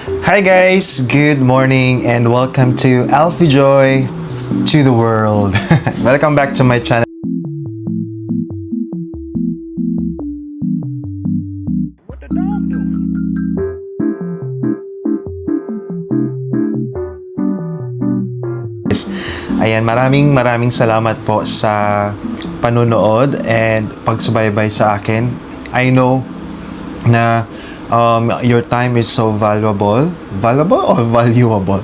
Hi guys, good morning and welcome to Alfie Joy to the world. Welcome back to my channel. What the dog doing? Ayan, maraming salamat po sa panunood and pagsubaybay sa akin. I know na your time is so valuable. Valuable or valuable?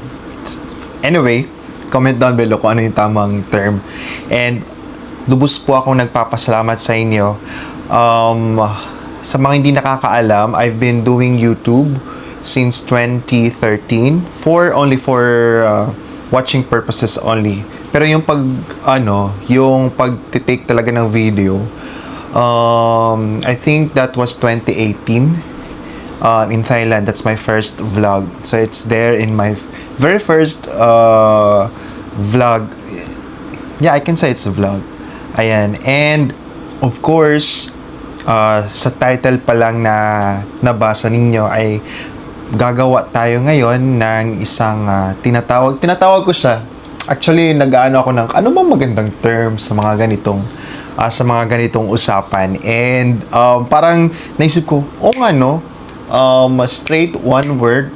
Anyway, comment down below kung ano yung tamang term. And lubos po akong nagpapasalamat sa inyo. Sa mga hindi nakakaalam, I've been doing YouTube since 2013 only for watching purposes only. Pero yung yung pag-take talaga ng video, I think that was 2018 in Thailand. That's my first vlog. So it's there in my very first vlog. Yeah, I can say it's a vlog. Ayan. And of course, sa title pa lang na nabasa ninyo ay gagawa tayo ngayon ng isang tinatawag ko siya. Actually, nag-aano ako ng ano bang magandang term sa mga ganitong usapan. And parang naisip ko, nga no, straight one word,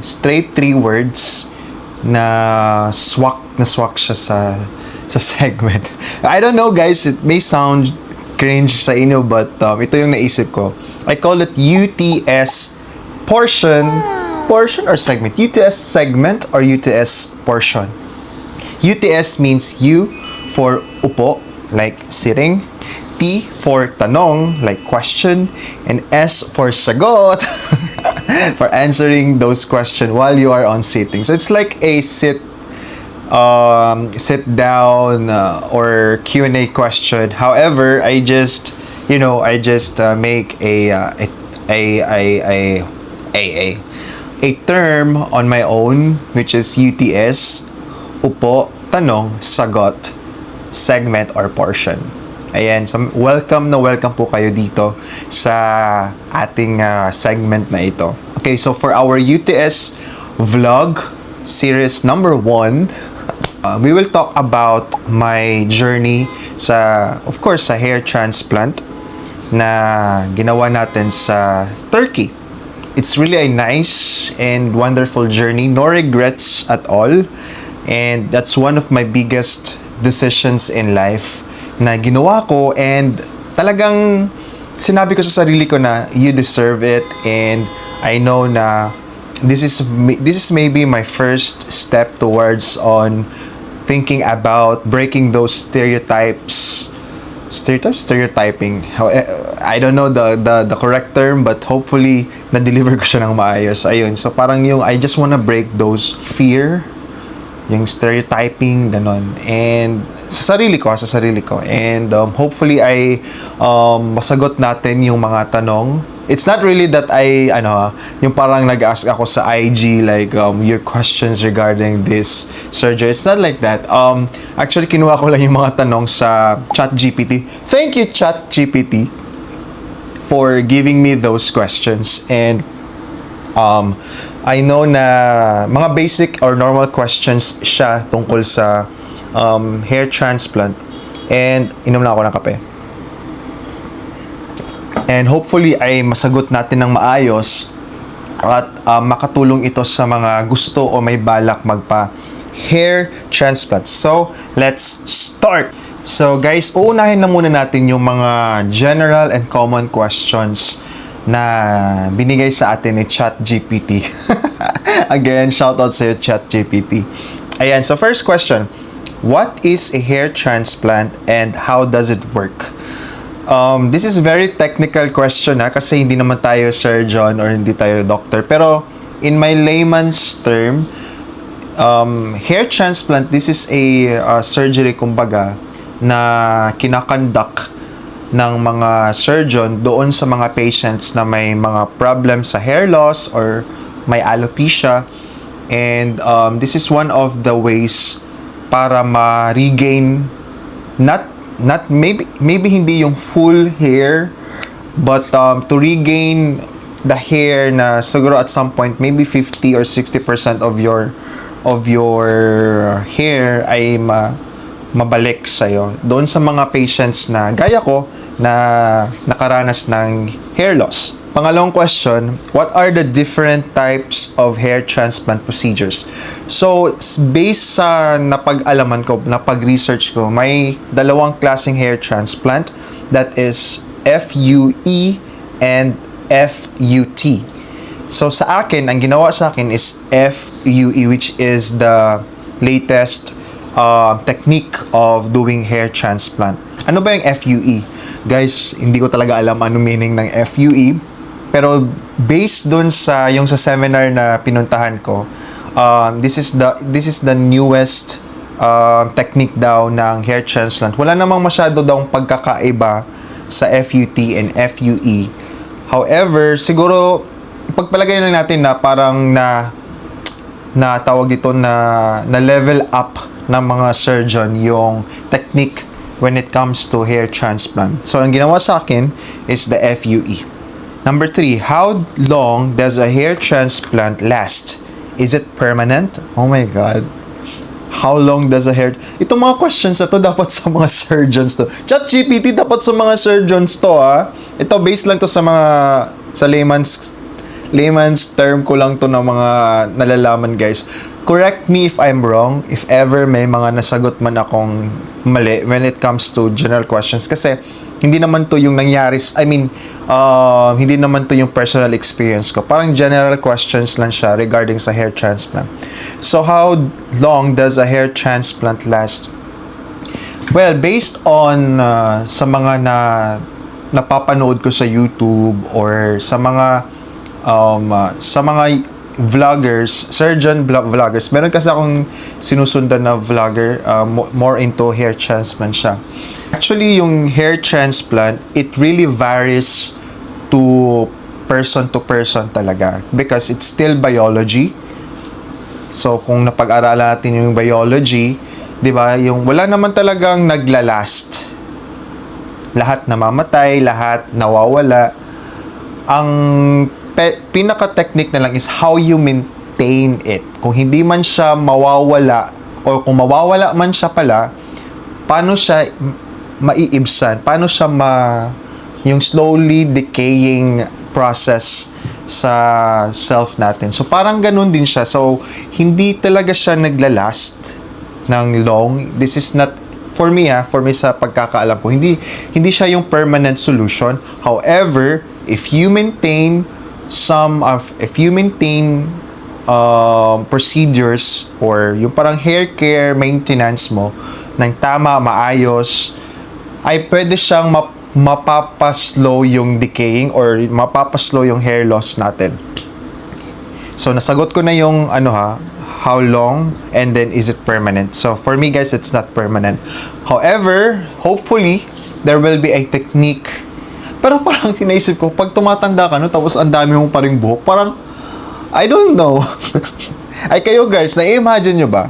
straight three words na swak siya sa segment. I don't know guys, it may sound cringe sa inyo but ito yung naisip ko. I call it UTS portion or segment. UTS segment or UTS portion. UTS means U for upo, like sitting. T for tanong, like question. And S for sagot, for answering those questions while you are on sitting. So it's like a sit down or Q&A question. However, I just make a term on my own, which is UTS, upo, tanong, sagot, segment or portion. Ayan, so welcome po kayo dito sa ating segment na ito. Okay, so for our UTS vlog series number 1, we will talk about my journey of course, sa hair transplant na ginawa natin sa Turkey. It's really a nice and wonderful journey. No regrets at all. And that's one of my biggest decisions in life na ginawa ko, and talagang sinabi ko sa sarili ko na you deserve it, and I know na this is maybe my first step towards on thinking about breaking those stereotyping. I don't know the correct term, but hopefully na-deliver ko siya ng maayos. Ayun, so parang yung I just wanna break those fear, yung stereotyping, ganon. And sa sarili ko. And hopefully ay masagot natin yung mga tanong. It's not really that yung parang nag-ask ako sa IG like your questions regarding this surgery. It's not like that. Actually, kinuha ko lang yung mga tanong sa ChatGPT. Thank you, ChatGPT, for giving me those questions. And I know na mga basic or normal questions siya tungkol sa hair transplant. And inom na ako ng kape. And hopefully ay masagot natin ng maayos at makatulong ito sa mga gusto o may balak magpa hair transplant. So, let's start! So guys, uunahin na muna natin yung mga general and common questions na binigay sa atin ni ChatGPT. Again, shoutout sa iyo, ChatGPT. Ayan, so first question. What is a hair transplant and how does it work? This is very technical question kasi hindi naman tayo surgeon or hindi tayo doctor. Pero in my layman's term, hair transplant, this is a surgery kumbaga na kinakandak ng mga surgeon doon sa mga patients na may mga problem sa hair loss or may alopecia. And this is one of the ways para ma-regain maybe hindi yung full hair, but to regain the hair na siguro at some point maybe 50 or 60% of your hair ay mabalik sa'yo. Doon sa mga patients na gaya ko na nakaranas ng hair loss. Pangalawang question, what are the different types of hair transplant procedures? So, based sa napag-alaman ko, napag-research ko, may dalawang klaseng hair transplant, that is FUE and FUT. So, sa akin, ang ginawa sa akin is FUE, which is the latest technique of doing hair transplant. Ano ba yung FUE? Guys, hindi ko talaga alam ano meaning ng FUE. Pero based dun sa yung sa seminar na pinuntahan ko, this is the newest technique daw ng hair transplant. Wala namang masyado daw pagkakaiba sa FUT and FUE. However, siguro pagpalagay lang natin na parang na tawag dito na level up ng mga surgeon yung technique when it comes to hair transplant. So, ang ginawa sa akin is the FUE. Number 3, how long does a hair transplant last? Is it permanent? Oh my God. How long does a hair... Itong mga questions na to dapat sa mga surgeons to. ChatGPT dapat sa mga surgeons to, ha? Ito, based lang to sa mga... Sa layman's term ko lang to ng mga nalalaman, guys. Correct me if I'm wrong, if ever may mga nasagot man akong mali when it comes to general questions. Kasi, hindi naman to yung nangyari, hindi naman to yung personal experience ko. Parang general questions lang siya regarding sa hair transplant. So, how long does a hair transplant last? Well, based on sa mga napapanood ko sa YouTube or sa mga vloggers, surgeon vloggers. Meron kasi akong sinusundan na vlogger, more into hair transplant siya. Actually, yung hair transplant, it really varies to person talaga because it's still biology. So, kung napag-aralan natin yung biology, di ba, yung wala naman talagang naglalast. Lahat namamatay, lahat nawawala. Ang pinaka-technique na lang is how you maintain it. Kung hindi man siya mawawala or kung mawawala man siya pala, paano siya maiibsan? Paano siya yung slowly decaying process sa self natin. So, parang ganun din siya. So, hindi talaga siya naglalast ng long. This is not, for me sa pagkakaalam ko, hindi siya yung permanent solution. However, if you maintain procedures or yung parang hair care maintenance mo ng tama, maayos, ay pwede siyang mapapaslow yung decaying or mapapaslow yung hair loss natin. So, nasagot ko na yung how long and then is it permanent. So, for me guys, it's not permanent. However, hopefully, there will be a technique. Pero parang tinaisip ko, pag tumatanda ka, tapos ang dami mong pa ring buhok, parang, I don't know. Ay kayo guys, na-imagine nyo ba?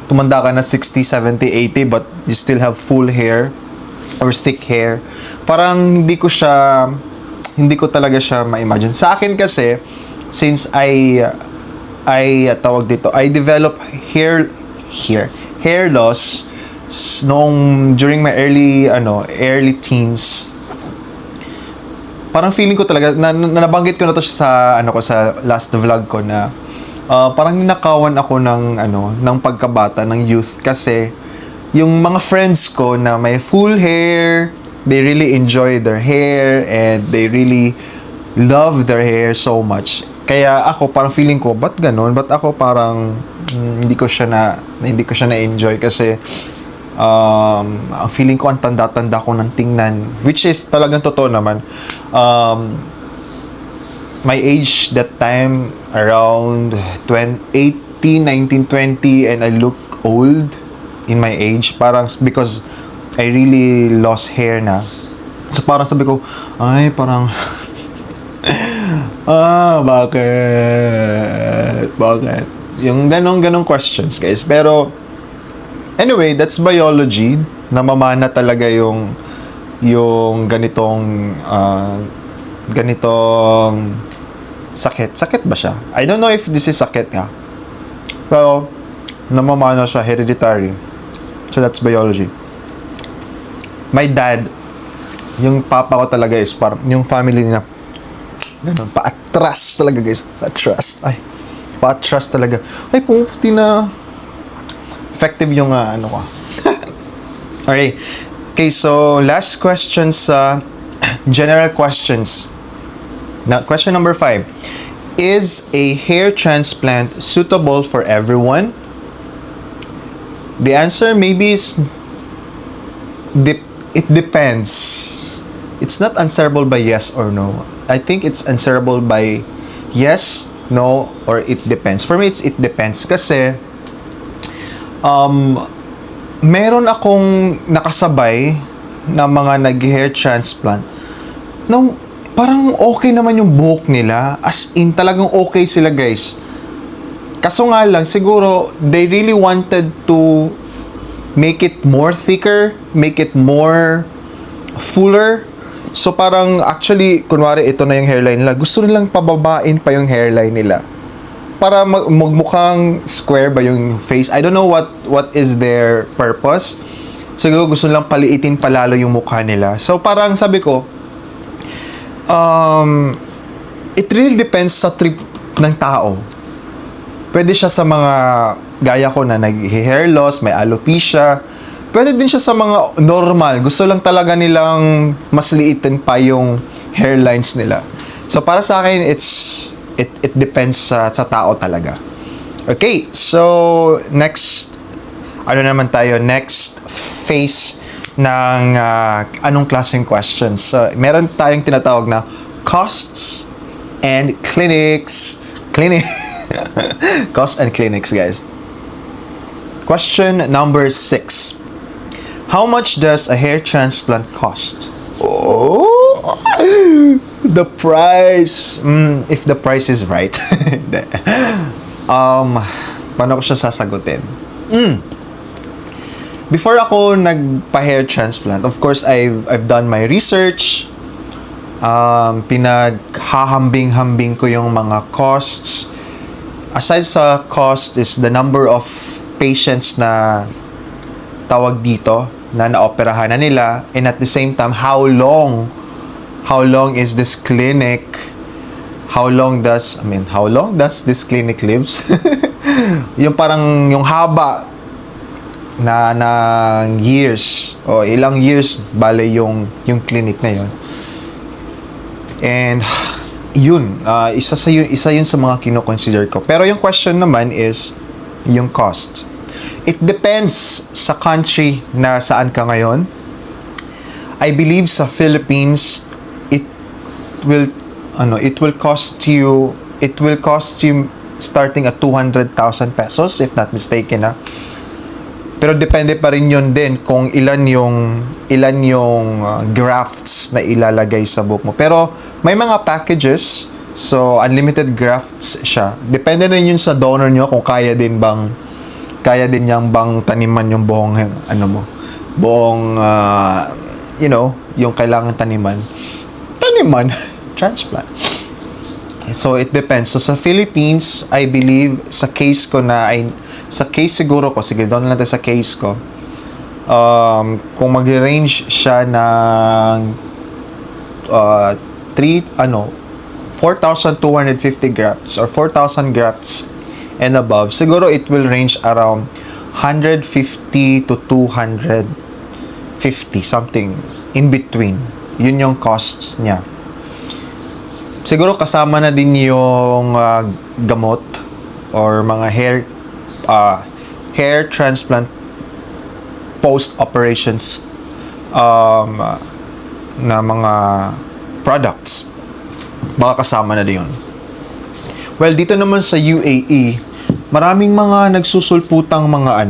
Tumanda ka na 60, 70, 80, but you still have full hair or thick hair. Parang hindi ko talaga siya ma-imagine. Sa akin kasi, since I develop hair loss during my early teens. Parang feeling ko talaga nabanggit ko na to siya sa last vlog ko na parang ninakawan ako ng pagkabata, ng youth, kasi yung mga friends ko na may full hair, they really enjoy their hair and they really love their hair so much. Kaya ako parang feeling ko, ba't ganun? Ba't ako parang hindi ko siya na-enjoy kasi ang feeling ko ang tanda-tanda ko ng tingnan, which is talagang totoo naman. My age that time around 18, 19, 20, and I look old in my age, parang because I really lost hair na. So parang sabi ko, ay parang bakit? Yung ganong questions, guys. Pero anyway, that's biology. Namamana talaga yung ganitong ganitong sakit. Sakit ba siya? I don't know if this is sakit ha. Pero, namamana siya, hereditary. So, that's biology. My dad, yung papa ko talaga is parang, yung family niya, ganun, paatras talaga guys. Paatras. Ay, paatras talaga. Ay, puti na. Effective yung ano ko. Alright. Okay, so last question sa general questions. Now, question number 5. Is a hair transplant suitable for everyone? The answer maybe is it depends. It's not answerable by yes or no. I think it's answerable by yes, no, or it depends. For me, it depends. Kasi, meron akong nakasabay na mga nag-hair transplant. No, parang okay naman yung buhok nila. As in, talagang okay sila, guys. Kaso nga lang, siguro, they really wanted to make it more thicker, make it more fuller. So parang actually, kunwari ito na yung hairline nila, gusto nilang pababain pa yung hairline nila para magmukhang square ba yung face. I don't know what is their purpose. Siguro gusto nilang paliitin palalo yung mukha nila. So parang sabi ko, it really depends sa trip ng tao. Pwede siya sa mga gaya ko na nag-hair loss, may alopecia. Pwede din siya sa mga normal. Gusto lang talaga nilang mas liitin pa yung hairlines nila. So, para sa akin, it depends sa tao talaga. Okay, so, next, next phase ng anong klaseng questions. So, meron tayong tinatawag na costs and clinics. Costs and clinics, guys. Question number 6. How much does a hair transplant cost? Oh, the price. If the price is right. Paano ko siya sasagutin? Before ako nagpa-hair transplant, of course, I've done my research. Pinaghahambing-hambing ko yung mga costs. Aside sa cost is the number of patients na tawag dito na naoperahan na nila, and at the same time how long is this clinic, how long does this clinic lives. Yung parang yung haba na ng years o ilang years bale yung clinic na yun. And yun, isa yun sa mga kino-consider ko. Pero yung question naman is yung cost. It depends sa country na saan ka ngayon. I believe sa Philippines, it will cost you starting at 200,000 pesos if not mistaken na. Pero depende pa rin yun din kung ilan yung grafts na ilalagay sa buhok mo. Pero may mga packages, so unlimited grafts siya. Depende rin yun sa donor nyo kung kaya din niyang bang taniman yung buong yung kailangan taniman transplant. So it depends. So sa Philippines, I believe sa case siguro ko, sige, doon lang sa case ko, kung mag-range siya ng 4,250 grafts or 4,000 grafts and above, siguro it will range around 150 to 250, something in between. Yun yung costs niya. Siguro kasama na din yung gamot or mga hair transplant post operations na mga products, mga kasama na din yun. Well, dito naman sa UAE, maraming mga nagsusulputang mga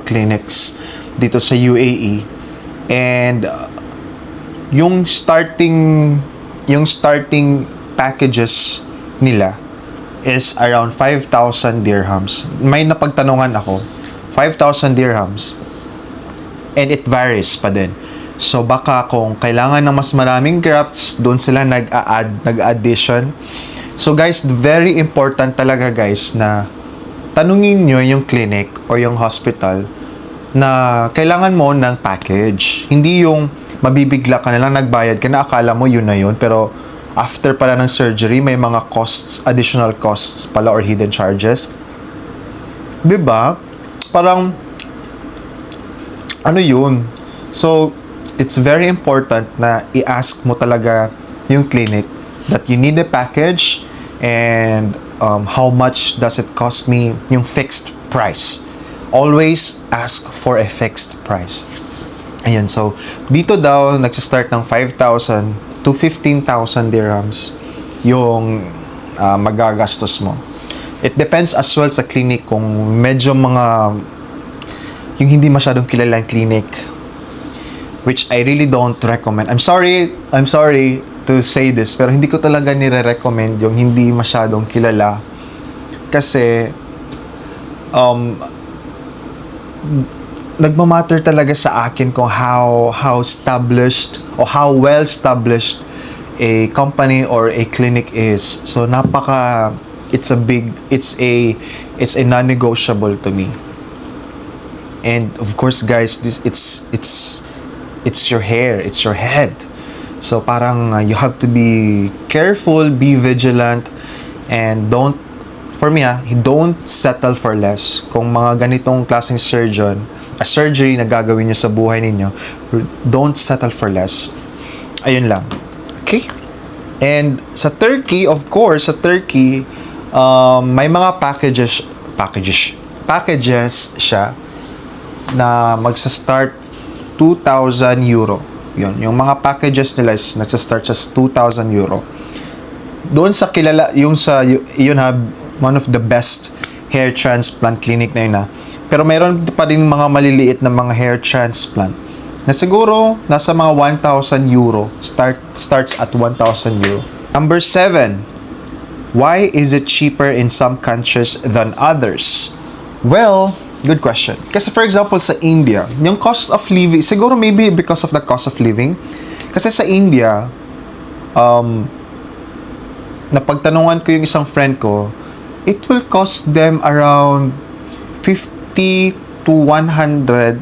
clinics dito sa UAE, and yung starting packages nila is around 5,000 dirhams. May napagtanungan ako, 5,000 dirhams. And it varies pa din. So baka kung kailangan ng mas maraming grafts, doon sila nag-addition. So guys, very important talaga guys na tanungin nyo yung clinic or yung hospital na kailangan mo ng package. Hindi yung mabibigla ka na lang, nagbayad ka na, akala mo yun na yun, pero after pala ng surgery, may mga costs, additional costs pala or hidden charges. 'Di ba? Parang ano yun? So, it's very important na i-ask mo talaga yung clinic that you need a package and how much does it cost me, yung fixed price. Always ask for a fixed price. Ayun, so dito daw nagsistart ng 5,000 to 15,000 dirhams yung magagastos mo. It depends as well sa clinic kung medyo mga yung hindi masyadong kilala ang clinic, which I really don't recommend. I'm sorry to say this, pero hindi ko talaga nire-recommend yung hindi masyadong kilala kasi nagmamatter talaga sa akin kung how established or how well established a company or a clinic is. So it's a non-negotiable to me. And of course guys, it's your hair, it's your head. So parang you have to be careful, be vigilant, and don't settle for less. Kung mga ganitong klaseng surgery na gagawin nyo sa buhay ninyo, don't settle for less. Ayun lang. Okay? And sa Turkey, of course, may mga packages siya na magsa-start 2,000 euro. Yun, yung mga packages nila is nagsa-start sa 2,000 euro. Doon sa yun one of the best hair transplant clinic na yun na. Pero mayroon pa din mga maliliit na mga hair transplant na siguro nasa mga 1,000 euro. Starts at 1,000 euro. Number 7. Why is it cheaper in some countries than others? Well, good question. Kasi for example sa India, yung cost of living, siguro maybe because of the cost of living. Kasi sa India, napagtanungan ko yung isang friend ko, it will cost them around 50 to 100.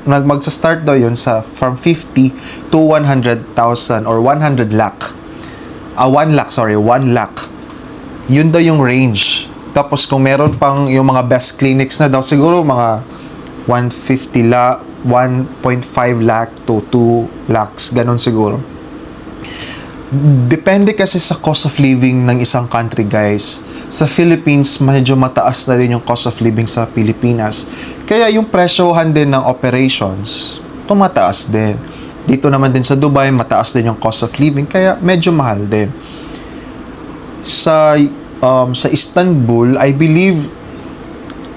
Magsa-start daw yun from 50 to 100,000 or 100 lakh. 1 lakh. Yun daw yung range. Tapos kung meron pang yung mga best clinics na daw, siguro mga 1.5 lakh to 2 lakhs, ganun siguro. Depende kasi sa cost of living ng isang country, guys. Sa Philippines, medyo mataas na din yung cost of living sa Pilipinas. Kaya yung presyohan din ng operations, tumataas din. Dito naman din sa Dubai, mataas din yung cost of living, kaya medyo mahal din. Sa Istanbul, I believe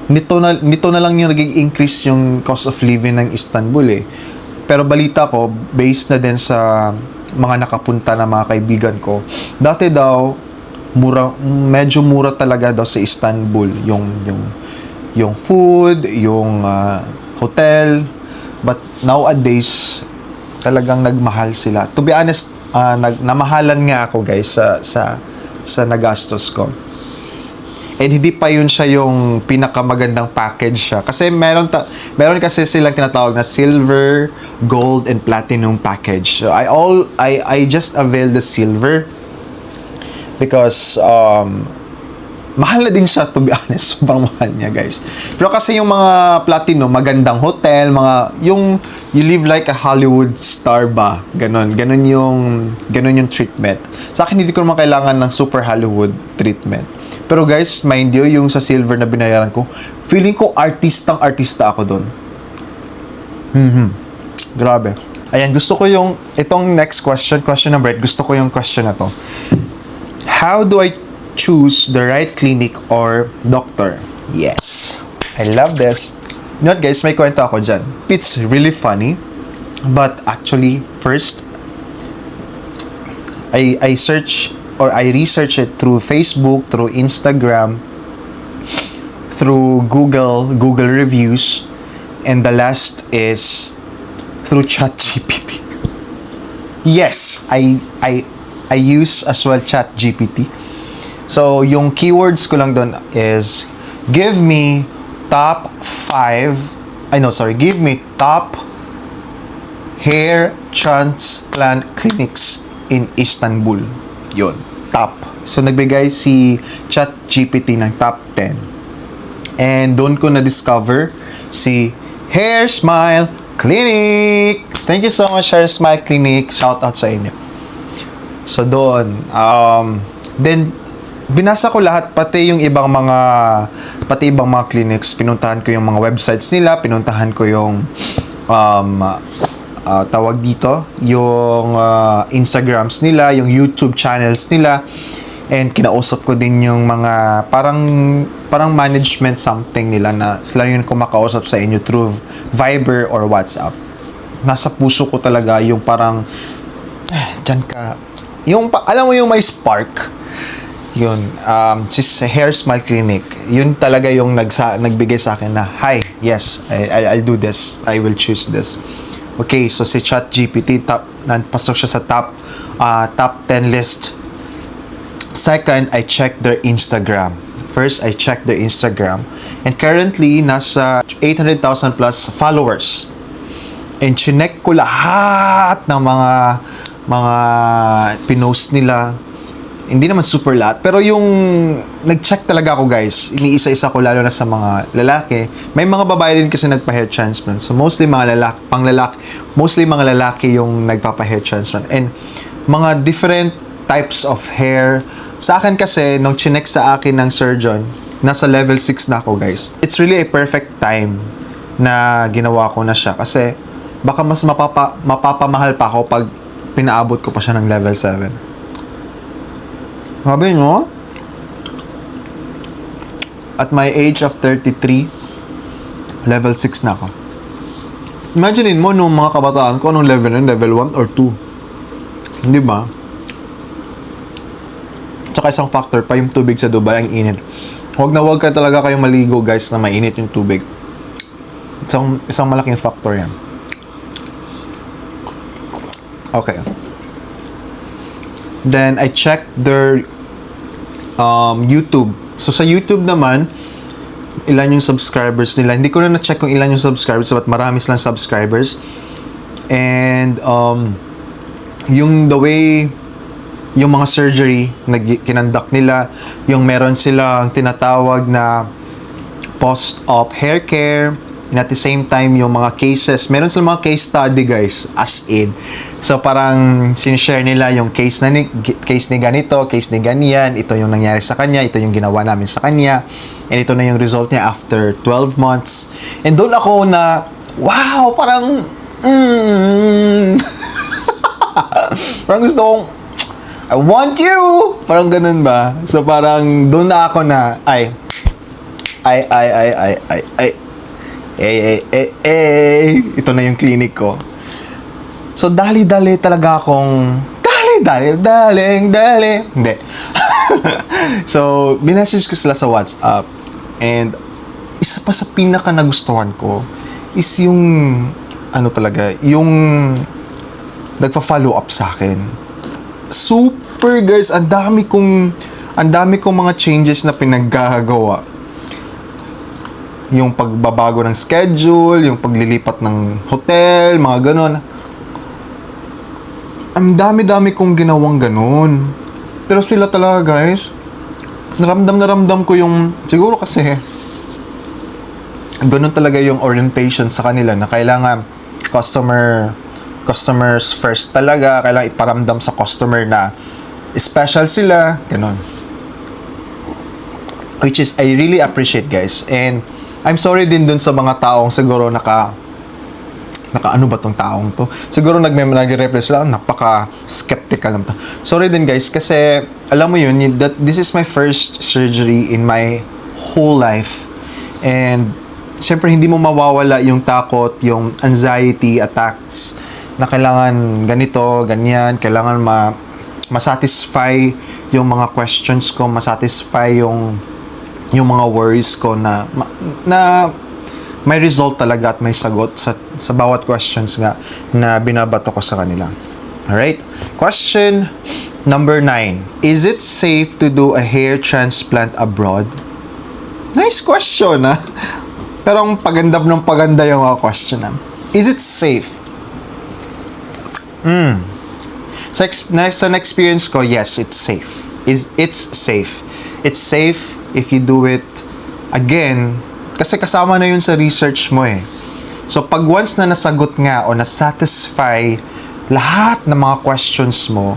nito na lang yung naging increase yung cost of living ng Istanbul eh. Pero balita ko, based na din sa mga nakapunta na mga kaibigan ko, dati daw medyo mura talaga daw sa Istanbul yung food, yung hotel, but nowadays talagang nagmahal sila. To be honest, namahalan nga ako guys sa nagastos ko. And hindi pa yun siya yung pinakamagandang package siya. Kasi meron kasi silang tinatawag na silver, gold, and platinum package. So I just avail the silver because mahal na din siya, to be honest. Sobrang mahal niya, guys. Pero kasi yung mga platinum, magandang hotel, you live like a Hollywood star ba? Ganon yung treatment. Sa akin, hindi ko naman kailangan ng super Hollywood treatment. Pero guys, mind you, yung sa silver na binayaran ko, feeling ko artista ako doon. Grabe. Ayan, gusto ko itong next question number 8, gusto ko yung question na to. How do I choose the right clinic or doctor? Yes. I love this. You know what guys, may kwento ako dyan. It's really funny. But actually, first, I research it through Facebook, through Instagram, through Google reviews, and the last is through ChatGPT. Yes, I use as well ChatGPT. So, yung keywords ko lang doon is give me top 5, give me top hair transplant clinics in Istanbul. Yun, top. So, nagbigay si ChatGPT ng top 10. And doon ko na-discover si Hair Smile Clinic. Thank you so much, Hair Smile Clinic. Shout out sa inyo. So, doon. Then, binasa ko lahat, pati ibang mga clinics. Pinuntahan ko yung mga websites nila. Pinuntahan ko yung tawag dito, yung Instagrams nila, yung YouTube channels nila. And kinausap ko din yung mga parang management something nila na sila yung kumakausap sa inyo through Viber or WhatsApp. Nasa puso ko talaga yung parang dyan ka, alam mo yung may spark, yun, si Hair Smile Clinic, yun talaga yung nagbigay sa akin na, hi, yes, I'll do this, I will choose this. Okay, so si ChatGPT, pasok siya sa top 10 list. Second, I checked their Instagram. First, I checked their Instagram. And currently, nasa 800,000 plus followers. And chinek ko lahat ng mga pinost nila. Hindi naman super lahat. Pero yung nag-check talaga ako, guys. Iniisa-isa ko lalo na sa mga lalaki. May mga babae din kasi nagpa-hair transplant. So, mostly mga lalaki yung nagpapa-hair transplant. And mga different types of hair. Sa akin kasi, nung chinek sa akin ng surgeon, nasa level 6 na ako, guys. It's really a perfect time na ginawa ko na siya. Kasi, baka mas mapapamahal pa ako pag pinaabot ko pa siya ng level 7. Sabi nyo, at my age of 33, level 6 na ako. Imaginein mo nung mga kabataan ko, anong level yun? Level 1 or 2. Hindi ba? Tsaka isang factor pa, yung tubig sa Dubai, ang init. Huwag ka talaga kayong maligo, guys, na mainit yung tubig. Isang malaking factor yan. Okay. Then, I checked their YouTube. So, sa YouTube naman, ilan yung subscribers nila. Hindi ko na na-check kung ilan yung subscribers, but marami silang subscribers. And, yung the way yung mga surgery na kinandak nila, yung meron silang tinatawag na post-op hair care, and at the same time, yung mga cases, meron silang mga case study, guys, as in. So, parang sinishare nila yung case ni ganito, case ni ganyan, ito yung nangyari sa kanya, ito yung ginawa namin sa kanya, and ito na yung result niya after 12 months. And doon ako na, wow, parang, parang gusto kong, I want you! Parang ganun ba? So, parang doon na ako na, ito na yung clinic ko. So, dali-dali talaga akong, dali. Hindi. So, binessage ko sila sa WhatsApp. And, isa pa sa pinaka nagustuhan ko is yung, yung nagpa-follow up sa akin. Super, guys, ang dami kong mga changes na pinaggagawa. Yung pagbabago ng schedule, yung paglilipat ng hotel, mga ganon. Ang dami kong ginawang ganon. Pero sila talaga, guys, naramdam ko yung, siguro kasi ganon talaga yung orientation sa kanila na kailangan customers first talaga, kailangan iparamdam sa customer na special sila, ganun. Which is, I really appreciate, guys. And, I'm sorry din dun sa mga taong siguro ano ba tong taong to? Siguro nag-reply sila, napaka-skeptical lang to. Sorry din, guys, kasi, alam mo yun, that this is my first surgery in my whole life. And, siyempre, hindi mo mawawala yung takot, yung anxiety attacks, na kailangan ganito, ganyan, kailangan masatisfy yung mga questions ko, masatisfy yung mga worries ko na may result talaga at may sagot sa bawat questions nga na binabato ko sa kanila. Alright? Question number 9. Is it safe to do a hair transplant abroad? Nice question, ha? Pero ang paganda ng paganda yung mga question, ha? Is it safe? Sa experience ko, yes, it's safe. It's safe. It's safe if you do it again, kasi kasama na yun sa research mo eh. So, pag once na nasagot nga o na-satisfy lahat ng mga questions mo,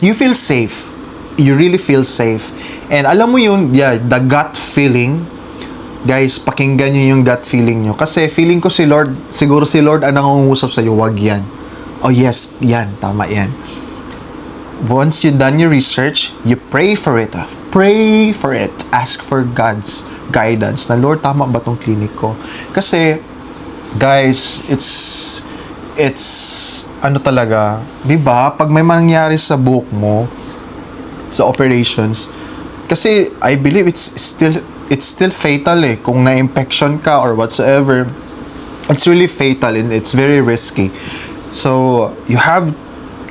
you feel safe. You really feel safe. And alam mo yun, yeah, the gut feeling, guys, pakinggan nyo yung gut feeling nyo. Kasi feeling ko siguro si Lord ang nangungusap sa'yo, wag yan. Oh yes, yan, tama yan. Once you done your research, you pray for it. Pray for it. Ask for God's guidance. Na, Lord, tama ba tong clinic ko? Kasi, guys, it's ano talaga, di ba? Pag may mangyari sa buhok mo, sa operations, kasi I believe it's still fatal eh. Kung na-infection ka or whatsoever, it's really fatal and it's very risky. So, you have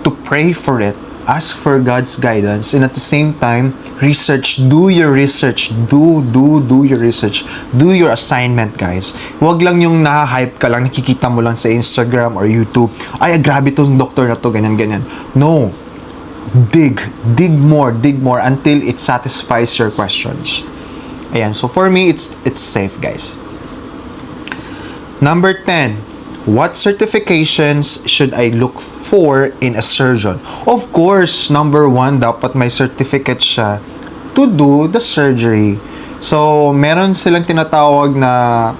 to pray for it. Ask for God's guidance, and at the same time, do your research. Do your research. Do your assignment, guys. Huwag lang yung naha-hype ka lang, nakikita mo lang sa Instagram or YouTube. Ay, grabe tong doktor na to, ganyan. No. Dig more until it satisfies your questions. Ayan, so for me, it's safe, guys. Number 10. What certifications should I look for in a surgeon? Of course, number 1, dapat may certificate siya to do the surgery. So, meron silang tinatawag na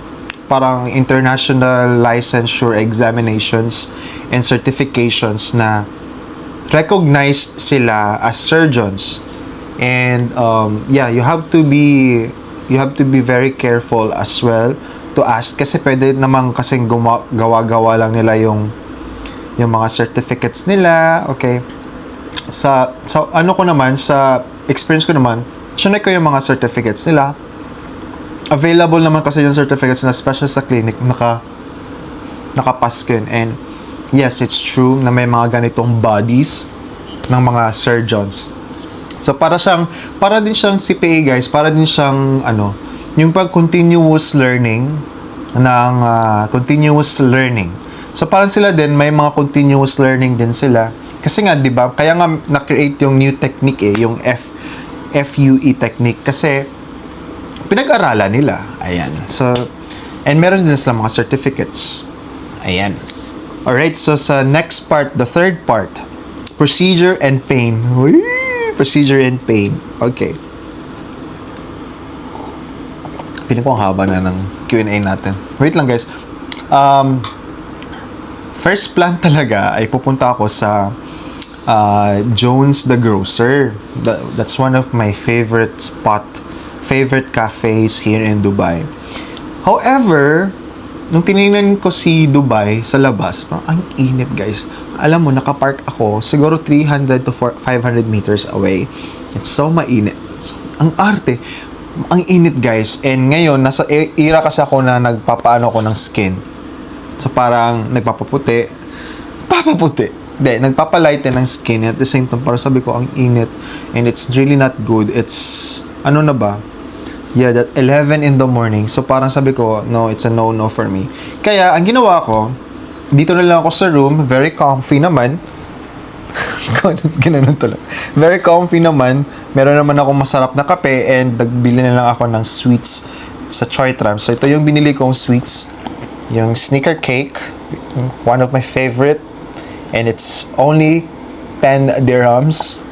parang international licensure examinations and certifications na recognized sila as surgeons. And yeah, you have to be very careful as well to ask, kasi pwede naman kasing gawa-gawa lang nila yung mga certificates nila. Okay, sa ano ko naman, sa experience ko naman, chinek ko yung mga certificates nila. Available naman kasi yung certificates na special sa clinic, nakapaskin. And yes, it's true na may mga ganitong bodies ng mga surgeons. So para din siyang CPA, guys, para din siyang yung continuous learning continuous learning. So parang sila din, may mga continuous learning din sila. Kasi nga, 'di ba? Kaya nga na-create yung new technique yung FUE technique, kasi pinag-aralan nila. Ayan. So, and meron din sila mga certificates. Ayan. Alright, so sa next part, the third part, procedure and pain. Uy! Procedure and pain. Okay. Feeling ko ang haba na ng Q&A natin. Wait lang, guys. First plan talaga ay pupunta ako sa Jones the Grocer. That's one of my favorite cafes here in Dubai. However, nung tinignan ko si Dubai sa labas, parang ang init, guys. Alam mo, nakapark ako siguro 300 to 500 meters away. It's so mainit. Ang arte. Ang init, guys. And ngayon, nasa era kasi ako na nagpapaano ko ng skin. So, parang nagpapaputi. Nagpapalighten ng skin. At the same time, parang sabi ko, ang init. And it's really not good. It's, ano na ba? Yeah, that 11 in the morning. So, parang sabi ko, no, it's a no-no for me. Kaya, ang ginawa ko, dito na lang ako sa room. Very comfy naman. Ganoon tuloy. Very comfy naman. Meron naman akong masarap na kape, and nagbili na lang ako ng sweets sa Choi Tram. So, ito yung binili kong sweets. Yung sneaker cake. One of my favorite. And it's only 10 dirhams.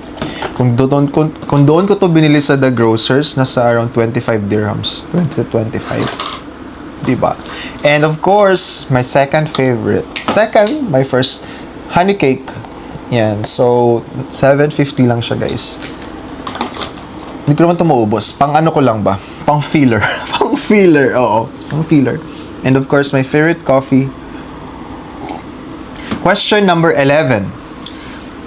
Kung doon ko to binili sa The Grocers, nasa around 25 dirhams. 20 to 25. Diba? And of course, my my first honey cake. Yan. So, 750 lang siya, guys. Hindi ko naman ito maubos. Pang ano ko lang ba? Pang filler. Pang filler. Oo. Pang filler. And of course, my favorite coffee. Question number 11.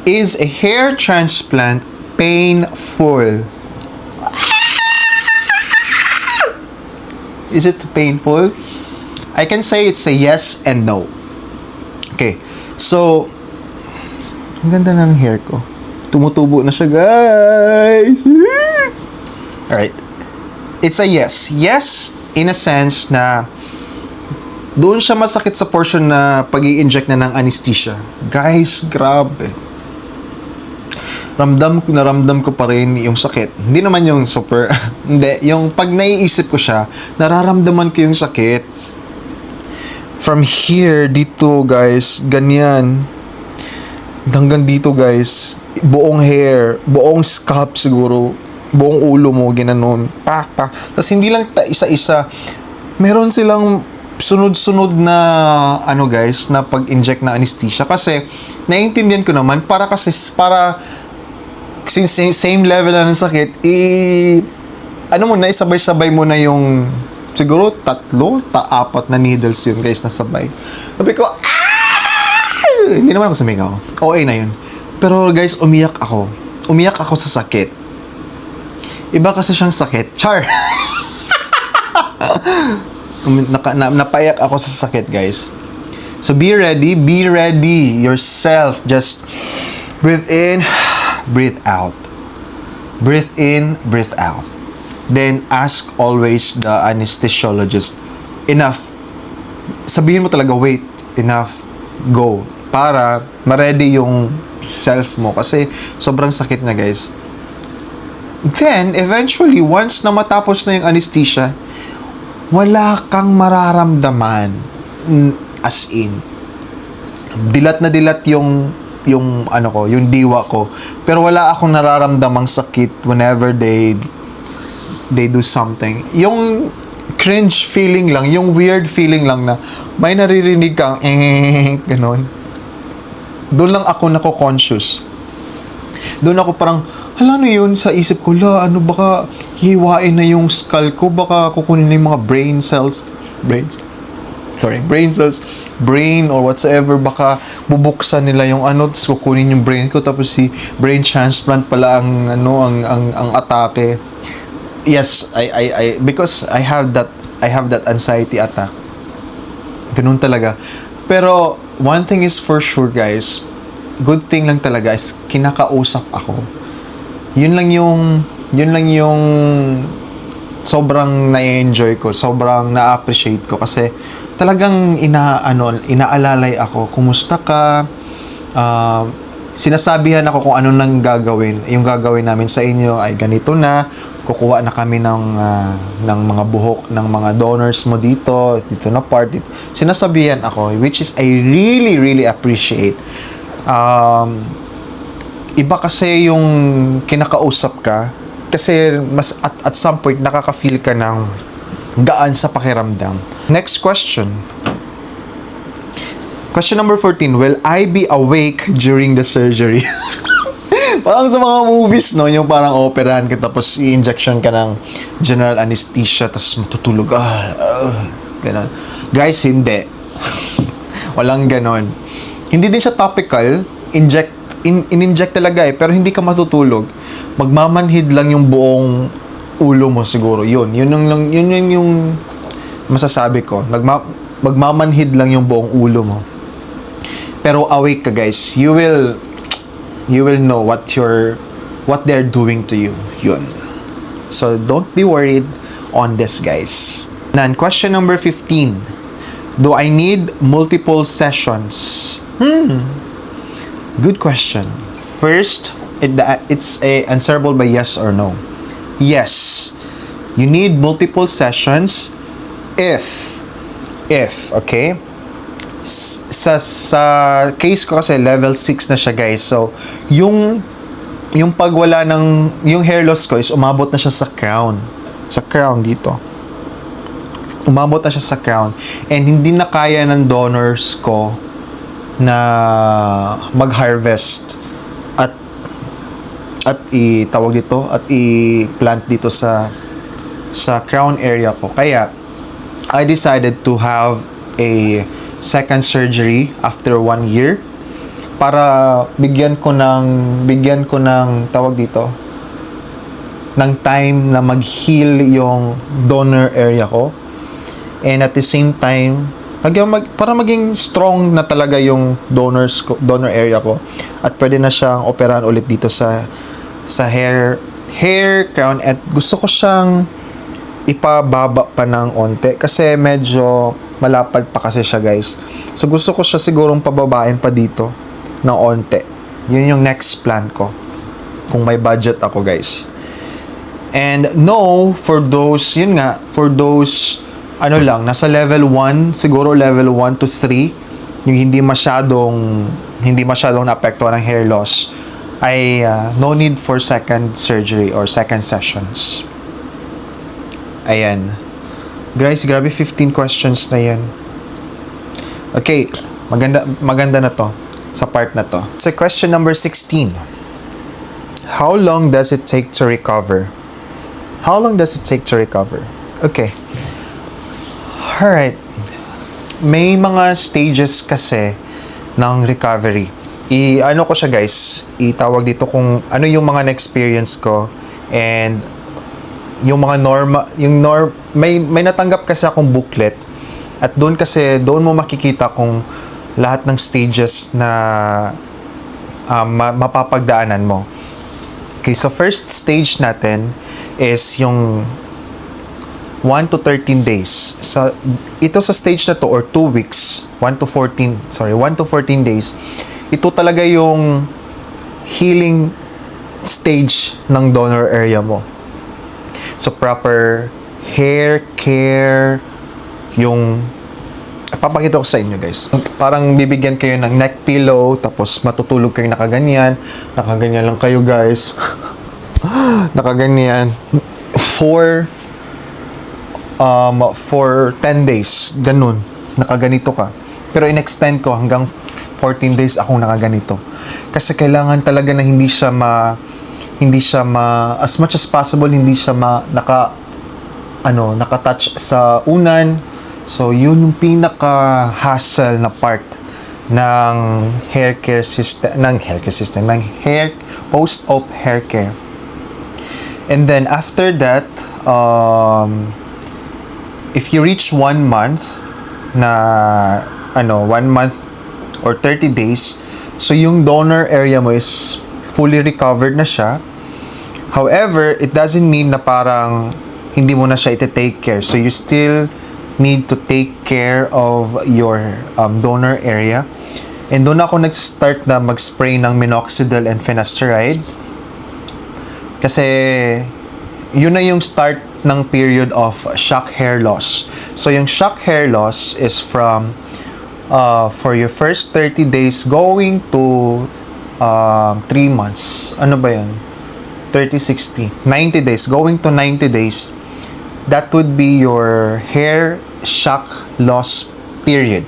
Is a hair transplant painful? Is it painful? I can say it's a yes and no. Okay. So, ang ganda na ng hair ko. Tumutubo na siya, guys. Alright. It's a yes. Yes, in a sense na doon siya masakit sa portion na pag-i-inject na ng anesthesia. Guys, grabe. Ramdam ko pa rin yung sakit. Hindi naman yung super, hindi. Yung pag naiisip ko siya, nararamdaman ko yung sakit. From here, dito, guys, ganyan. Hanggang dito, guys. Buong hair, buong scalp siguro. Buong ulo mo, ginanon. Pak. Tapos hindi lang isa-isa. Meron silang sunod-sunod na guys, na pag-inject na anesthesia. Kasi, naiintindihan ko naman, para since same level na ng sakit, isabay-sabay mo na yung siguro 4 na needles yun, guys, na sabay. Sabi ko, hindi naman ako sumigaw. OA na yun. Pero guys, umiyak ako. Umiyak ako sa sakit. Iba kasi siyang sakit. Char! Napaiyak ako sa sakit, guys. So be ready yourself. Just breathe in, breathe out. Breathe in, breathe out. Then ask always the anesthesiologist, enough. Sabihin mo talaga, wait, enough, go. Para ma-ready yung self mo kasi sobrang sakit na, guys. Then, eventually, once na matapos na yung anesthesia, wala kang mararamdaman. As in, dilat na dilat yung diwa ko. Pero wala akong nararamdamang sakit whenever they do something. Yung cringe feeling lang, yung weird feeling lang na may naririnig kang ganon. Doon lang ako nako-conscious. Doon ako parang, hala, ano yun? Sa isip ko, baka hiwain na yung skull ko, baka kukunin na yung mga brain cells, brain or whatsoever, baka bubuksan nila yung tapos kukunin yung brain ko, tapos si brain transplant pala ang atake. Yes, I because I have that anxiety attack. Ganun talaga. Pero one thing is for sure, guys, good thing lang talaga is kinakausap ako. Yun lang yung sobrang na-enjoy ko, sobrang na-appreciate ko kasi talagang inaalalay ako, kumusta ka? Sinasabihan ako kung ano nang gagawin. Yung gagawin namin sa inyo ay ganito na. Kukuha na kami ng mga buhok ng mga donors mo dito na part. Sinasabihan ako, which is I really, really appreciate. Iba kasi yung kinakausap ka kasi mas at some point nakaka-feel ka ng gaan sa pakiramdam. Next question. Question number 14. Will I be awake during the surgery? Parang sa mga movies, no? Yung parang operahan ka tapos i-injection ka ng general anesthesia tapos matutulog. Ganon. Guys, hindi. Walang ganon. Hindi din siya topical. In-inject talaga pero hindi ka matutulog. Magmamanhid lang yung buong ulo mo siguro. Yun yung masasabi ko. Magmamanhid lang yung buong ulo mo. Pero awake ka, guys. You will know what they're doing to you. Yun. So don't be worried on this, guys. Then question number 15. Do I need multiple sessions? Good question. First, it's answerable by yes or no. Yes. You need multiple sessions if okay? Sa case ko kasi level 6 na siya, guys. So, yung pagwala ng yung hair loss ko is umabot na siya sa crown. Sa crown dito. Umabot na siya sa crown. And hindi na kaya ng donors ko na mag-harvest at i-plant dito sa crown area ko. Kaya I decided to have a second surgery after 1 year para bigyan ko ng tawag dito ng time na mag-heal yung donor area ko. and at the same time para maging strong na talaga yung donor area ko, at pwede na siyang operahan ulit dito sa hair crown, at gusto ko siyang ipababa pa ng onte kasi medyo malapad pa kasi siya, guys. So gusto ko siya sigurong pababain pa dito ng onte. Yun yung next plan ko kung may budget ako, guys. And no, for those nasa level 1, siguro level 1 to 3, yung hindi masyadong naapektuhan ng hair loss, ay no need for second surgery or second sessions. Ayan. Guys, grabe 15 questions na yan. Okay, maganda na to sa part na to. So question number 16. How long does it take to recover? How long does it take to recover? Okay. Alright. May mga stages kasi ng recovery. Ano ko siya, guys, itawag dito kung ano yung mga na-experience ko, and yung mga may natanggap kasi akong booklet, at doon mo makikita kung lahat ng stages na mapapagdaanan mo. Okay, so first stage natin is yung 1 to 13 days. So, ito sa stage na to, or 2 weeks, 1 to 14 days, ito talaga yung healing stage ng donor area mo. So, proper hair care, yung papakita ko sa inyo, guys. Parang bibigyan kayo ng neck pillow, tapos matutulog kayo nakaganyan lang kayo, guys. Nakaganyan for 10 days, ganun, nakaganito ka. Pero in-extend ko hanggang 14 days akong nakaganito. Kasi kailangan talaga na hindi siya as much as possible, hindi siya nakatouch sa unan. So, yun yung pinaka-hassle na part ng post-op hair care. And then, after that, if you reach 1 month or 30 days, so yung donor area mo is fully recovered na siya. However, it doesn't mean na parang hindi mo na siya iti-take care. So you still need to take care of your donor area. And doon ako nag-start na mag-spray ng minoxidil and finasteride. Kasi yun na yung start ng period of shock hair loss. So yung shock hair loss is from for your first 30 days going to 3 months. Ano ba yun? 30, 60. 90 days. Going to 90 days. That would be your hair shock loss period.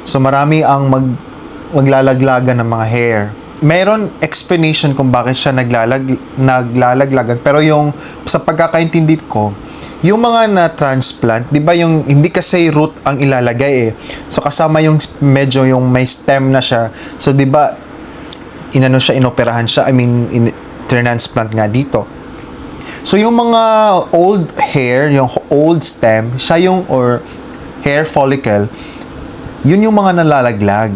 So marami ang maglalaglagan ng mga hair. Mayroon explanation kung bakit siya naglalaglagan, pero yung sa pagkakaintindi ko, yung mga na-transplant, di ba yung hindi kasi root ang ilalagay eh. So kasama yung medyo yung may stem na siya. So di ba inoperahan siya, transplant nga dito. So yung mga old hair, yung old stem, siya yung, or hair follicle, yun yung mga nalalaglag.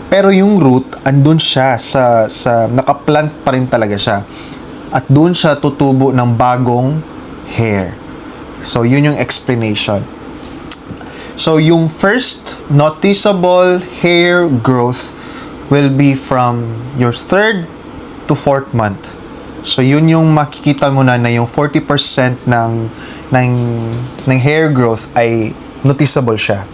Pero yung root, andun siya sa nakaplant pa rin talaga siya. At dun siya tutubo ng bagong hair. So, yun yung explanation. So, yung first noticeable hair growth will be from your 3rd to 4th month. So, yun yung makikita mo na yung 40% ng hair growth ay noticeable siya.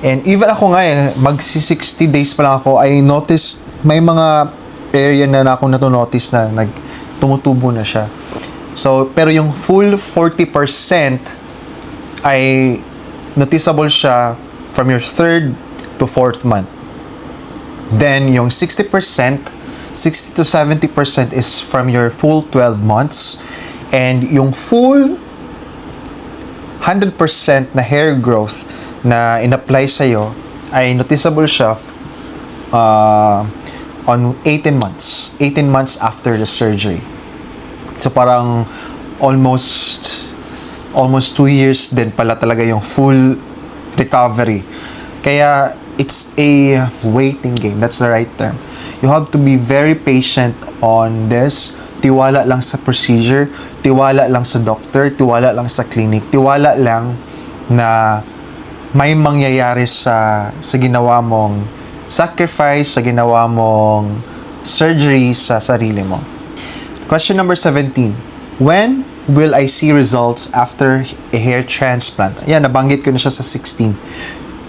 And even ako nga magsi-60 days pa lang ako, I noticed may mga area na ako na-notice na tumutubo na siya. So, pero yung full 40% ay noticeable siya from your 3rd to 4th month. Then, yung 60% to 70% is from your full 12 months. And yung full 100% na hair growth na in-apply sa'yo ay noticeable siya on 18 months. 18 months after the surgery. So, parang almost almost 2 years din pala talaga yung full recovery. Kaya it's a waiting game. That's the right term. You have to be very patient on this. Tiwala lang sa procedure, tiwala lang sa doctor, tiwala lang sa clinic, tiwala lang na may mangyayari sa ginawa mong sacrifice, sa ginawa mong surgery sa sarili mo. Question number 17. When will I see results after a hair transplant? Ayan, nabanggit ko na siya sa 16.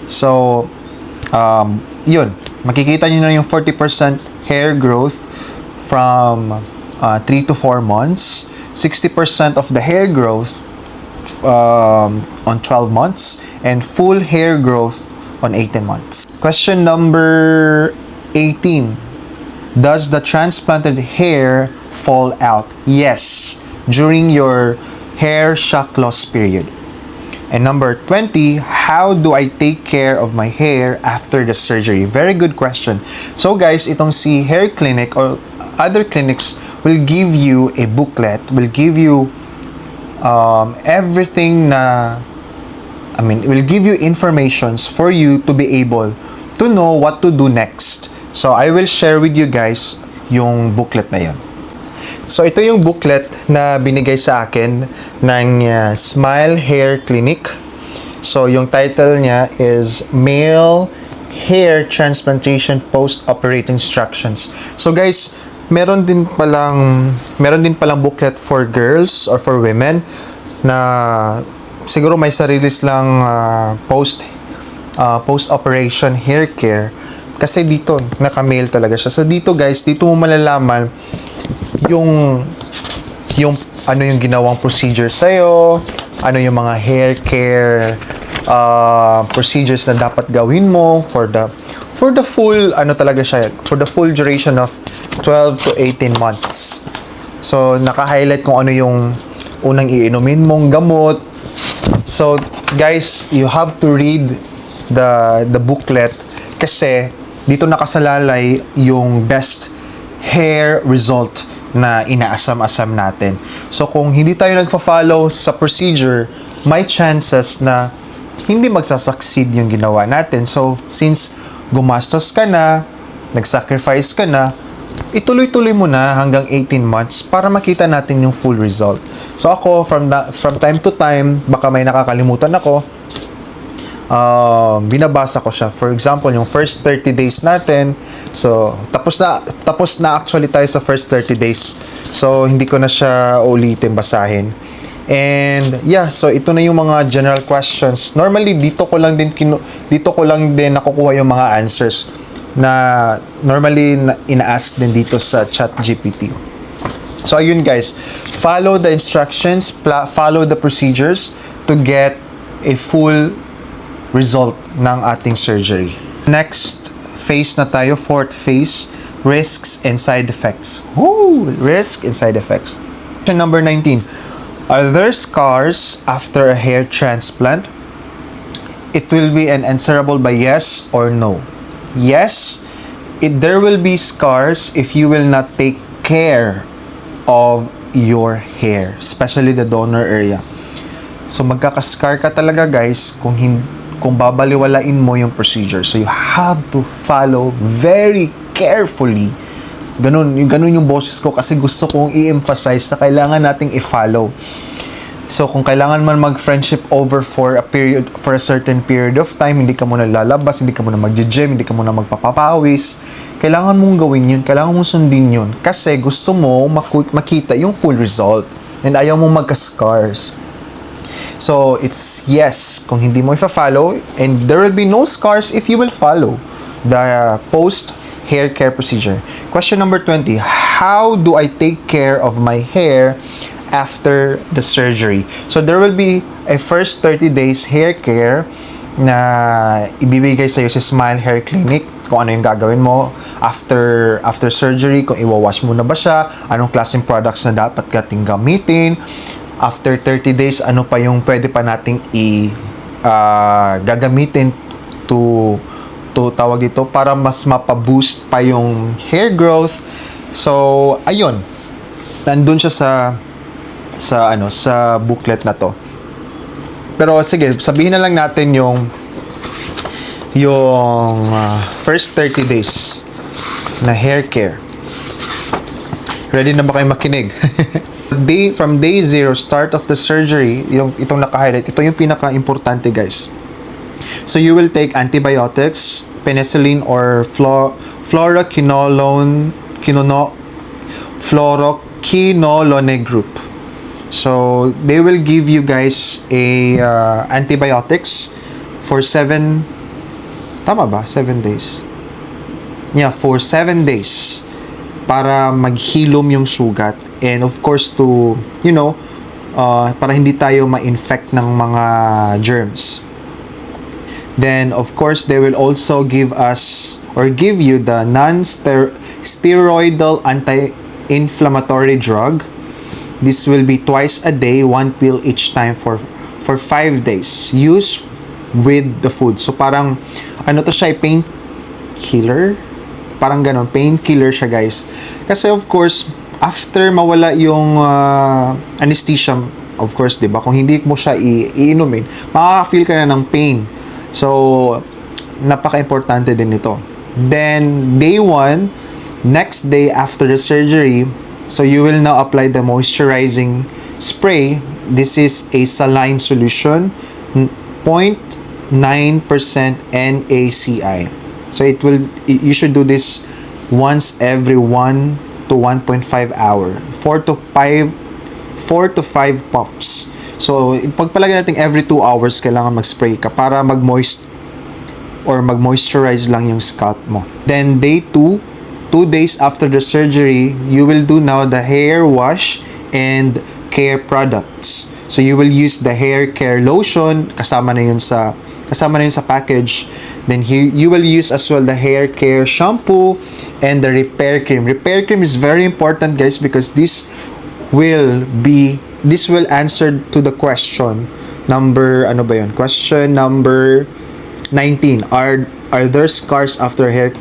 So, yun. Makikita nyo na yung 40% hair growth from 3 to 4 months. 60% of the hair growth on 12 months. And full hair growth on 18 months. Question number 18. Does the transplanted hair fall out? Yes, during your hair shock loss period. And number 20, how do I take care of my hair after the surgery? Very good question. So guys, itong si Hair Clinic or other clinics will give you a booklet, will give you everything na, will give you informations for you to be able to know what to do next. So, I will share with you guys yung booklet na yun. So, ito yung booklet na binigay sa akin ng Smile Hair Clinic. So, yung title niya is Male Hair Transplantation Post-Operating Instructions. So, guys, meron din palang booklet for girls or for women na siguro may sarilis lang post-operation hair care. Kasi dito, naka-male talaga siya. So, dito guys, dito mo malalaman yung ano yung ginawang procedure sa'yo, ano yung mga hair care procedures na dapat gawin mo for the full, talaga siya, for the full duration of 12 to 18 months. So, naka-highlight kung ano yung unang iinumin mong gamot. So, guys, you have to read the booklet kasi dito nakasalalay yung best hair result na inaasam-asam natin. So, kung hindi tayo nagfa-follow sa procedure, may chances na hindi magsasucceed yung ginawa natin. So, since gumastos ka na, nag-sacrifice ka na, ituloy-tuloy mo na hanggang 18 months para makita natin yung full result. So, ako, from time to time, baka may nakakalimutan ako, binabasa ko siya. For example, yung first 30 days natin. So, tapos na actually tayo sa first 30 days. So, hindi ko na siya ulitin basahin. And yeah, so ito na yung mga general questions. Normally, dito ko lang din nakukuha yung mga answers na normally ina-ask din dito sa ChatGPT. So, ayun guys, follow the instructions, follow the procedures to get a full result ng ating surgery. Next phase na tayo, fourth phase, risks and side effects. Woo! Risk and side effects. Question number 19. Are there scars after a hair transplant? It will be an answerable by yes or no. Yes, there will be scars if you will not take care of your hair, especially the donor area. So magkaka-scar ka talaga guys kung babaliwalain mo yung procedure. So, you have to follow very carefully. Ganun yung boses ko kasi gusto kong i-emphasize na kailangan nating i-follow. So, kung kailangan man mag-friendship over for a certain period of time, hindi ka muna lalabas, hindi ka muna mag-gym, hindi ka muna magpapawis, kailangan mong gawin yun, kailangan mong sundin yun. Kasi gusto mo makita yung full result. And ayaw mong magka-scars. So, it's yes kung hindi mo i-follow, and there will be no scars if you will follow the post-hair care procedure. Question number 20. How do I take care of my hair after the surgery? So, there will be a first 30 days hair care na ibibigay sa'yo sa Smile Hair Clinic kung ano yung gagawin mo after surgery, kung iwawash mo na ba siya, anong klaseng products na dapat kating gamitin. After 30 days, ano pa yung pwede pa nating gagamitin to tawag dito para mas mapa-boost pa yung hair growth. So, ayun. Nandun siya sa booklet na to. Pero sige, sabihin na lang natin yung first 30 days na hair care. Ready na ba kayo makinig? From day 0, start of the surgery, itong naka-highlight, ito yung pinaka-importante, guys. So you will take antibiotics, penicillin or fluoroquinolone group. So they will give you guys a antibiotics for 7 days. Yeah, for 7 days para maghilom yung sugat, and of course to para hindi tayo ma-infect ng mga germs. Then of course they will also give you the non-steroidal anti-inflammatory drug. This will be twice a day, 1 pill each time for 5 days. Use with the food. So parang to siya, pain killer? Parang ganon, painkiller siya, guys. Kasi of course, after mawala yung anesthesia, of course, 'di ba? Kung hindi mo siya iinumin, makaka-feel ka na ng pain. So, napaka-importante din ito. Then, day 1, next day after the surgery, so you will now apply the moisturizing spray. This is a saline solution, 0.9% NaCl. So you should do this once every 1 to 1.5 hour, 4 to 5 puffs. So pagpalagay natin every 2 hours kailangan mag-spray ka para mag-moisturize lang yung scalp mo. Then day 2, 2 days after the surgery, you will do now the hair wash and care products. So you will use the hair care lotion, kasama na yun sa package. Then you will use as well the hair care shampoo and the repair cream. Repair cream is very important, guys, because this will answer to the question number question number 19. Are there scars after hair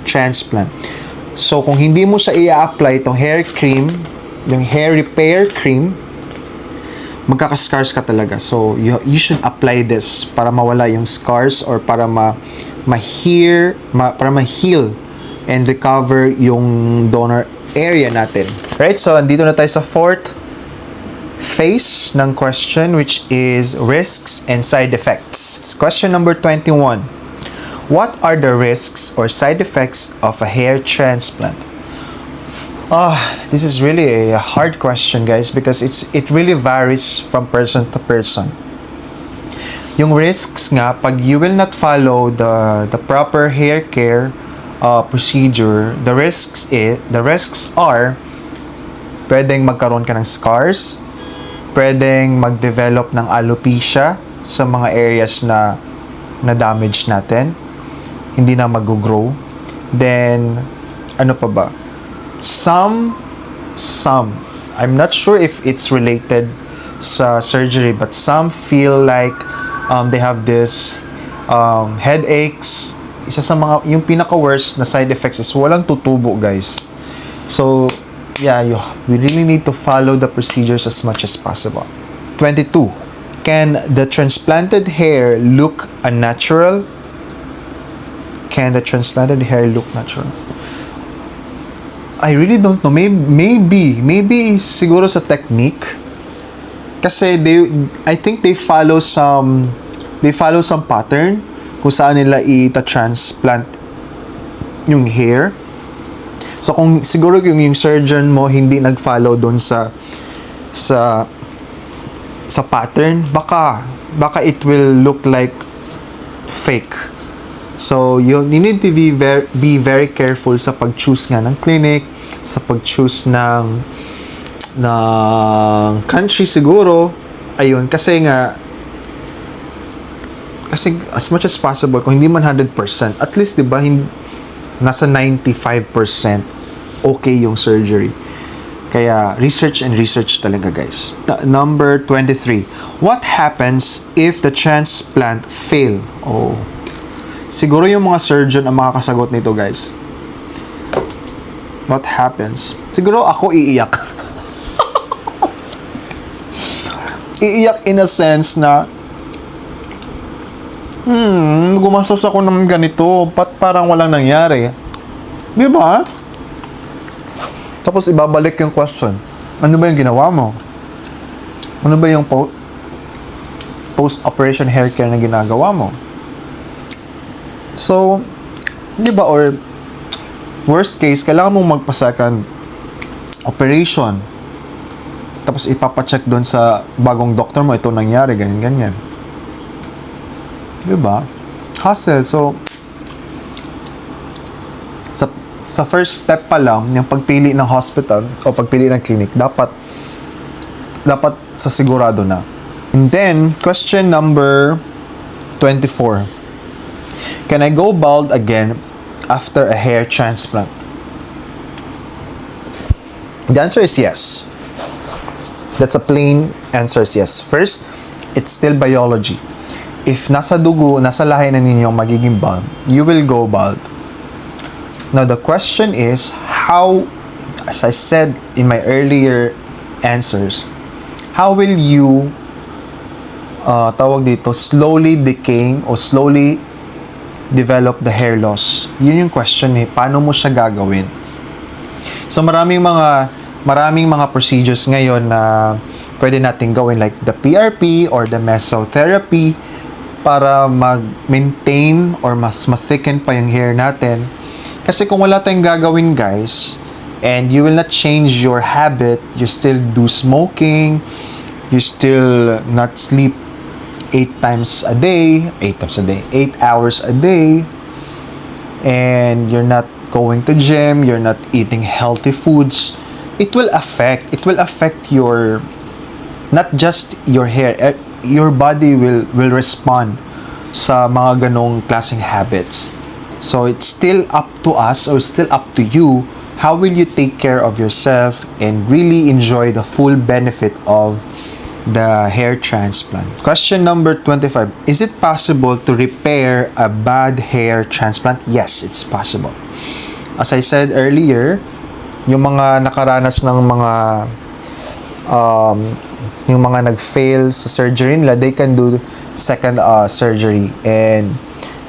transplant? So kung hindi mo siya i-apply itong hair cream, yung hair repair cream, magkaka-scars ka talaga. So you should apply this para mawala yung scars or para ma-heal and recover yung donor area natin. Right? So andito na tayo sa fourth phase ng question, which is risks and side effects. Question number 21. What are the risks or side effects of a hair transplant? This is really a hard question, guys, because it really varies from person to person. Yung risks nga, pag you will not follow the proper hair care procedure, the risks are pwedeng magkaroon ka ng scars, pwedeng mag-develop ng alopecia sa mga areas na damage natin, hindi na mag-grow. Then ano pa ba? Some, I'm not sure if it's related sa surgery, but some feel like they have this headaches. Isa sa mga, yung pinaka-worst na side effects is walang tutubo, guys. So, yeah, we really need to follow the procedures as much as possible. 22. Can the transplanted hair look unnatural? Can the transplanted hair look natural? I really don't know. Maybe siguro sa technique. Kasi I think they follow some pattern kung saan nila i-transplant yung hair. So kung siguro yung surgeon mo hindi nag-follow doon sa pattern, baka it will look like fake. So you need to be very careful sa pag-choose nga ng clinic, sa pag-choose ng country siguro. Ayun, kasi as much as possible, kung hindi man 100%, at least, di ba, nasa 95% okay yung surgery. Kaya, research talaga, guys. Number 23. What happens if the transplant fail? Siguro yung mga surgeon ang makakasagot nito, guys. What happens? Siguro ako iiyak. iiyak in a sense na gumastos ako ng ganito, parang walang nangyari. Di ba? Tapos ibabalik yung question. Ano ba yung ginawa mo? Ano ba yung post-operation hair care na ginagawa mo? So, di ba, or worst case, kailangan mong magpa-second operation. Tapos ipapacheck doon sa bagong doctor mo, ito nangyari, ganyan-ganyan. Di ba? Hassle. So, sa first step pa lang, yung pagpili ng hospital o pagpili ng clinic, dapat sa sigurado na. And then, question number 24. Can I go bald again after a hair transplant? The answer is yes. That's a plain answer is yes. First, it's still biology. If nasa dugo, nasa lahi na ninyo magiging bald, you will go bald. Now, the question is, how, as I said in my earlier answers, how will you, slowly decaying or slowly develop the hair loss? Yun yung question eh, paano mo siya gagawin? So, maraming mga procedures ngayon na pwede natin gawin like the PRP or the mesotherapy para mag-maintain or mas thicken pa yung hair natin. Kasi kung wala tayong gagawin, guys, and you will not change your habit, you still do smoking, you still not sleep 8 hours a day, 8 hours a day, and you're not going to gym, you're not eating healthy foods, it will affect your, not just your hair, your body will respond sa mga ganong klaseng habits. So it's still up to us or still up to you, how will you take care of yourself and really enjoy the full benefit of the hair transplant. Question number 25. Is it possible to repair a bad hair transplant? Yes, it's possible. As I said earlier, yung mga nakaranas ng yung mga nag-fail sa surgery nila, they can do second surgery. And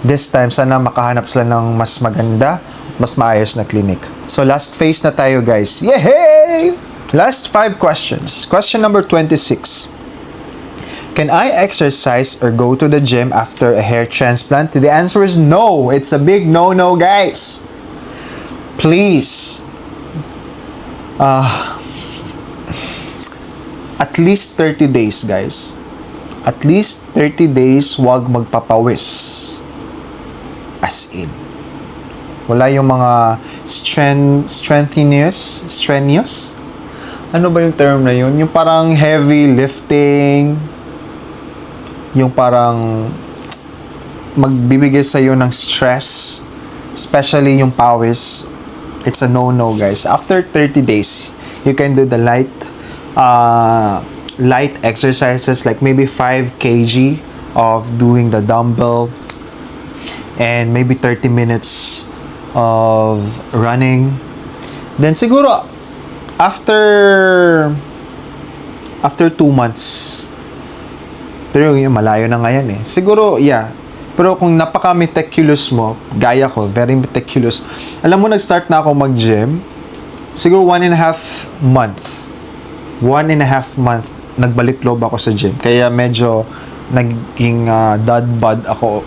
this time, sana makahanap sila ng mas maganda at mas maayos na clinic. So, last phase na tayo, guys. Yay! Last 5 questions. Question number 26. Can I exercise or go to the gym after a hair transplant? The answer is no. It's a big no-no, guys. Please. At least 30 days, guys. At least 30 days, wag magpapawis. As in. Wala yung mga strenuous? Ano ba yung term na yun? Yung parang heavy lifting, yung parang magbibigay sa'yo ng stress, especially yung pawis. It's a no-no, guys. After 30 days, you can do the light exercises like maybe 5 kg of doing the dumbbell and maybe 30 minutes of running. Then siguro after 2 months, pero yung malayo na ngayon eh. Siguro, yeah. Pero kung napaka-meticulous mo, gaya ko, very meticulous. Alam mo, nag-start na ako mag-gym. Siguro 1.5 month. 1.5 month, nagbalik loob ako sa gym. Kaya medyo naging dad bod ako.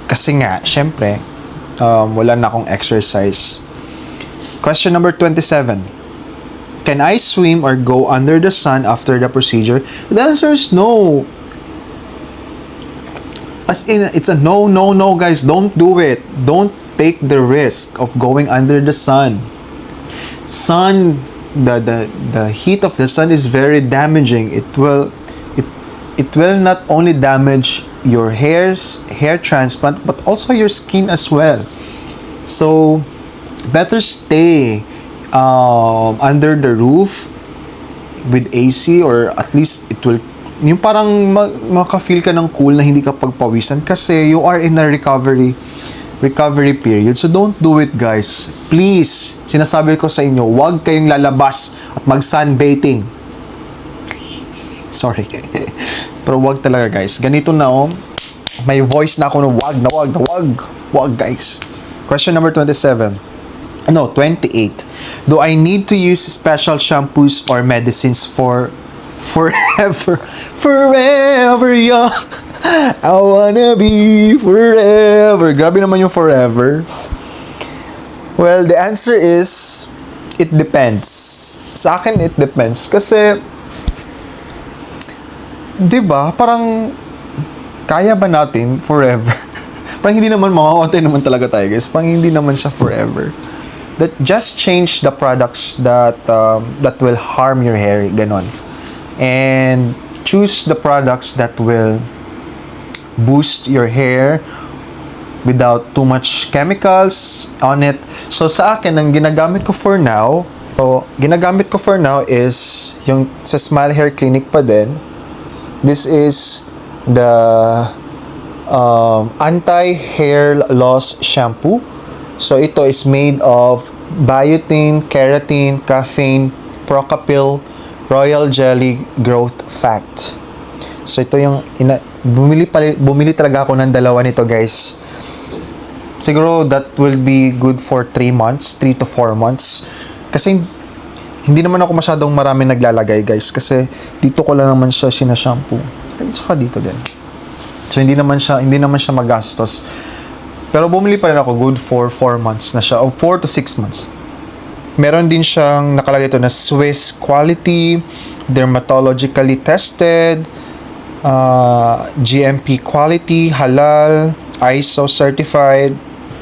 Kasi nga, syempre, wala na akong exercise. Question number 27. Can I swim or go under the sun after the procedure? The answer is no. As in, it's a no, guys. Don't do it. Don't take the risk of going under the sun. The heat of the sun is very damaging. It will not only damage your hair transplant, but also your skin as well. So, better stay under the roof with AC, or at least it will, yung parang maka-feel ka ng cool na hindi ka pagpawisan kasi you are in a recovery period. So don't do it, guys. Please, sinasabi ko sa inyo, huwag kayong lalabas at mag-sunbathing. Sorry. Pero wag talaga, guys. Ganito na, oh. May voice na ako na wag, na wag, na wag. Wag, guys. Question number 27. No, 28. Do I need to use special shampoos or medicines for forever? Forever young. I wanna be forever. Grabe naman yung forever. Well, the answer is, it depends. Sa akin, it depends. Kasi, di ba, parang, kaya ba natin forever? Parang hindi naman mamamatay naman talaga tayo, guys. Parang hindi naman siya forever. That just change the products that that will harm your hair, ganon. And choose the products that will boost your hair without too much chemicals on it. So sa akin, ang ginagamit ko for now is yung sa Smile Hair Clinic pa din. This is the anti-hair loss shampoo. So ito is made of biotin, keratin, caffeine, procapil, royal jelly growth fat. So ito yung bumili talaga ako ng dalawa nito, guys. Siguro that will be good for 3 months, 3 to 4 months. Kasi hindi naman ako masyadong marami naglalagay, guys, kasi dito ko lang naman siya sinashampoo. At saka dito din. So hindi naman siya magastos. Pero bumili pa rin ako, good for 4 months na siya, o 4 to 6 months. Meron din siyang nakalagay ito na Swiss quality, dermatologically tested, GMP quality, halal, ISO certified.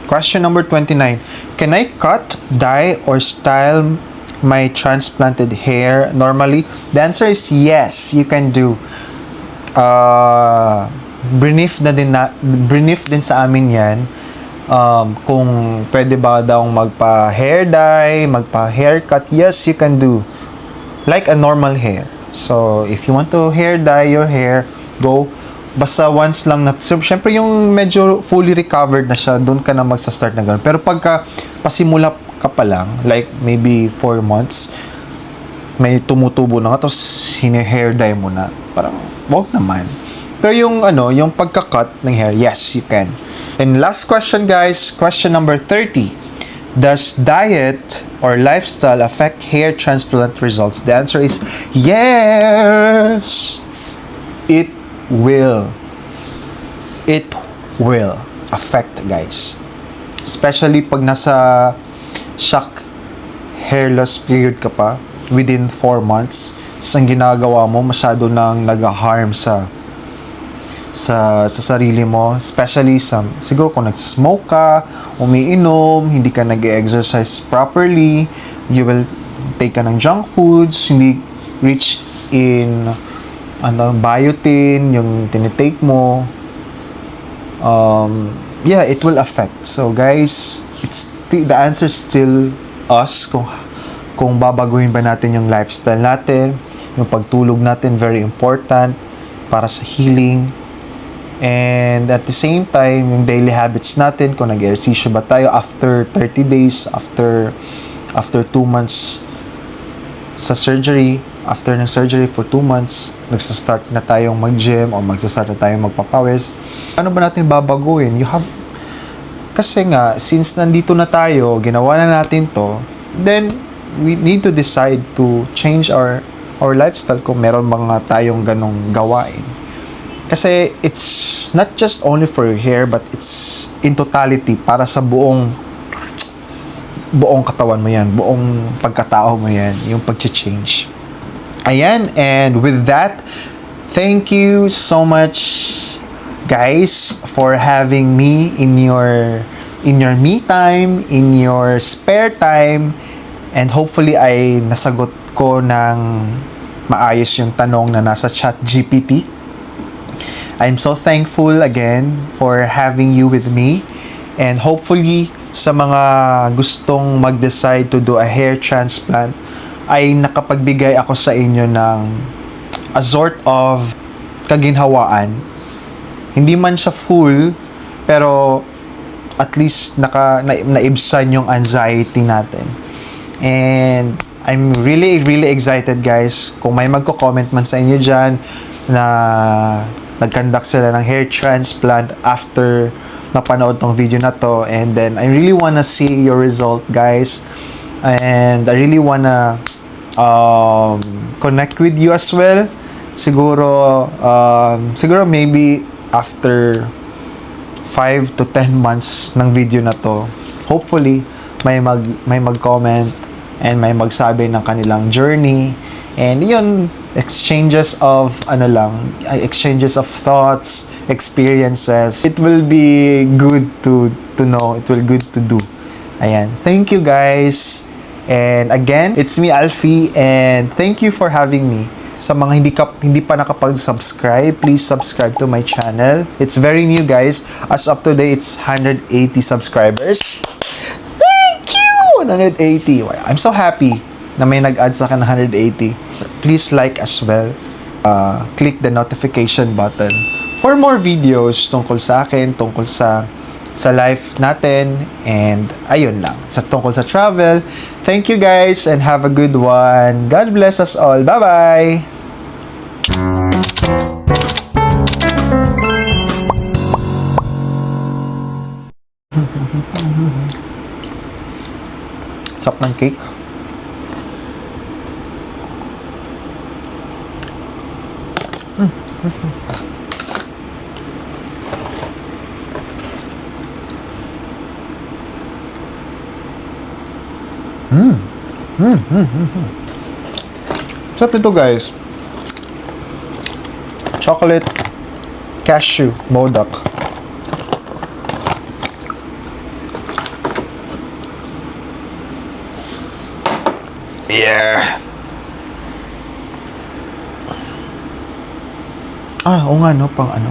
Question number 29. Can I cut, dye, or style my transplanted hair normally? The answer is yes, you can do. Brief din sa amin yan, kung pwede ba daw magpa-hair dye, magpa-haircut. Yes, you can do. Like a normal hair. So, if you want to hair dye your hair, go. Basta once lang na, so, syempre yung medyo fully recovered na siya, doon ka na magsa-start na gano'n. Pero pagka pasimula ka pa lang, like maybe 4 months, may tumutubo na nga, tapos hine-hair dye mo na. Parang, wag naman. Pero yung pagka-cut ng hair, yes, you can. And last question, guys, question number 30. Does diet or lifestyle affect hair transplant results? The answer is yes. It will. It will affect, guys. Especially pag nasa shock hair loss period ka pa, within 4 months, ang ginagawa mo, masyado nang nag-harm sa sarili mo, especially siguro kung nag-smoke ka, umiinom, hindi ka nag-exercise properly, you will take ka ng junk foods, hindi rich in biotin, yung tinitake mo. Yeah, it will affect. So guys, the answer is still us, kung babaguhin ba natin yung lifestyle natin, yung pagtulog natin, very important para sa healing. And at the same time, yung daily habits natin, kung nag-exercise ba tayo after 30 days, after 2 months sa surgery, after ng surgery for 2 months, nagsastart na tayong mag-gym o magsastart na tayong magpapawis. Ano ba natin babaguhin? Kasi nga, since nandito na tayo, ginawa na natin to, then we need to decide to change our lifestyle kung meron mga tayong ganong gawain. Kasi it's not just only for your hair, but it's in totality para sa buong katawan mo yan, buong pagkatao mo yan, yung pag-change. Ayan, and with that, thank you so much, guys, for having me in your me time, in your spare time, and hopefully ay nasagot ko ng maayos yung tanong na nasa ChatGPT. I'm so thankful again for having you with me, and hopefully sa mga gustong mag-decide to do a hair transplant ay nakapagbigay ako sa inyo ng a sort of kaginhawaan. Hindi man siya full, pero at least naibsan yung anxiety natin. And I'm really, really excited, guys. Kung may magko-comment man sa inyo dyan na nag-conduct sila ng hair transplant after mapanood tong video na to, and then I really wanna see your result, guys, and I really wanna connect with you as well. Siguro maybe after 5 to 10 months ng video na to, hopefully may mag-comment and may magsabi ng kanilang journey, and yun, exchanges of thoughts, experiences. It will be good to know, it will good to do. Ayan, thank you guys, and again, it's me, Alfie, and thank you for having me. Sa mga hindi pa nakapag-subscribe, please subscribe to my channel. It's very new, guys. As of today, it's 180 subscribers. Thank you! 180. I'm so happy na may nag-add sa akin ng 180. Please like as well. Click the notification button for more videos tungkol sa akin, tungkol sa life natin, and ayun lang, tungkol sa travel. Thank you guys, and have a good one. God bless us all. Bye-bye! Sarap ng cake. Sarap nito, guys. Chocolate cashew modak. Yeah. Oo nga, no, pang ano.